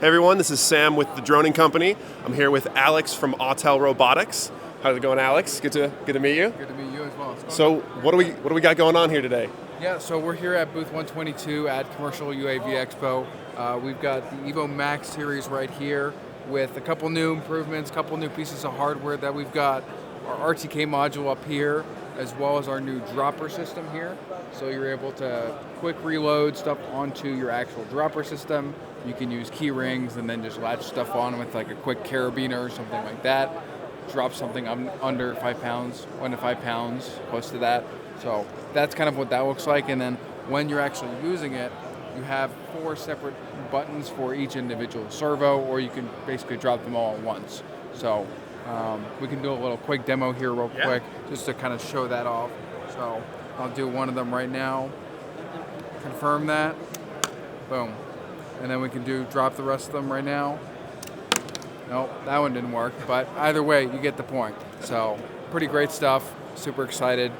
Hey everyone, this is Sam with the Droning Company. I'm here with Alex from Autel Robotics. How's it going, Alex? Good to meet you. Good to meet you as well. So what do we got going on here today? Yeah, so we're here at booth 122 at Commercial UAV Expo. We've got the Autel Max series right here with a couple new improvements, a couple new pieces of hardware that we've got. Our RTK module up here, as well as our new dropper system here. So you're able to quick reload stuff onto your actual dropper system. You can use key rings and then just latch stuff on with like a quick carabiner or something like that. Drop something under 5 pounds, 1 to 5 pounds, close to that. So that's kind of what that looks like. And then when you're actually using it, you have 4 separate buttons for each individual servo, or you can basically drop them all at once. So we can do a little quick demo here real quick, just to kind of show that off. So I'll do one of them right now. Confirm that. Boom. And then we can drop the rest of them right now. Nope, that one didn't work, but either way, you get the point. So pretty great stuff, super excited.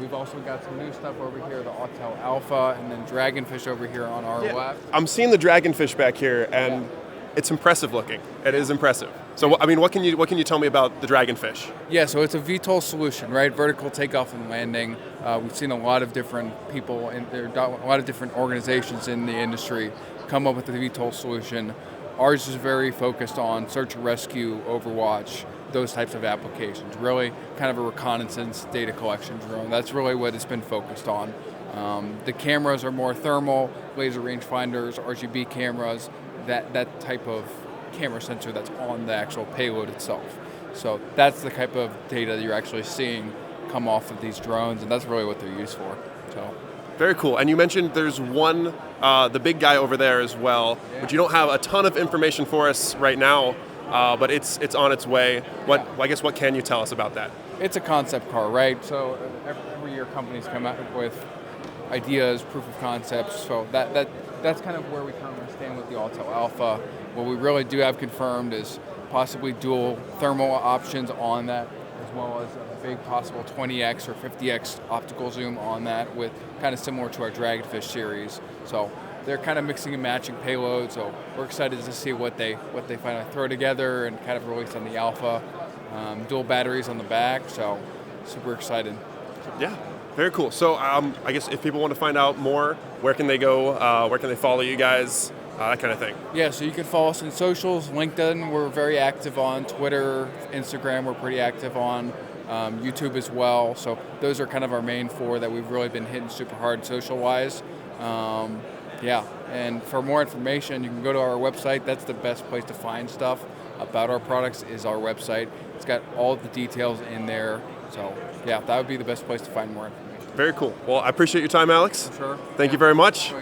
We've also got some new stuff over here, the Autel Alpha, and then Dragonfish over here on our left. I'm seeing the Dragonfish back here, and it's impressive looking. It is impressive. So, I mean, what can you tell me about the Dragonfish? Yeah, so it's a VTOL solution, right? Vertical takeoff and landing. We've seen a lot of different people, and there are a lot of different organizations in the industry come up with the VTOL solution. Ours is very focused on search and rescue, Overwatch, those types of applications. Really kind of a reconnaissance data collection drone. That's really what it's been focused on. The cameras are more thermal, laser rangefinders, RGB cameras, that type of camera sensor that's on the actual payload itself. So that's the type of data that you're actually seeing come off of these drones, and that's really what they're used for. So. Very cool. And you mentioned there's one, the big guy over there as well, but you don't have a ton of information for us right now, but it's on its way. I guess what can you tell us about that? It's a concept car, right? So every year companies come out with ideas, proof of concepts. So that's kind of where we currently stand with the Autel Alpha. What we really do have confirmed is possibly dual thermal options on that, as well as a big possible 20x or 50x optical zoom on that, with kind of similar to our Dragonfish series. So they're kind of mixing and matching payloads. So we're excited to see what they finally throw together and kind of release on the Alpha. Dual batteries on the back. So super excited. Yeah. Very cool. So I guess if people want to find out more, where can they go? Where can they follow you guys? That kind of thing. Yeah, so you can follow us on socials. LinkedIn, we're very active on. Twitter, Instagram, we're pretty active on. YouTube as well. So those are kind of our main 4 that we've really been hitting super hard social-wise. And for more information, you can go to our website. That's the best place to find stuff about our products, is our website. It's got all the details in there. So yeah, that would be the best place to find more information. Very cool. Well, I appreciate your time, Alex. For sure. Thank you very much.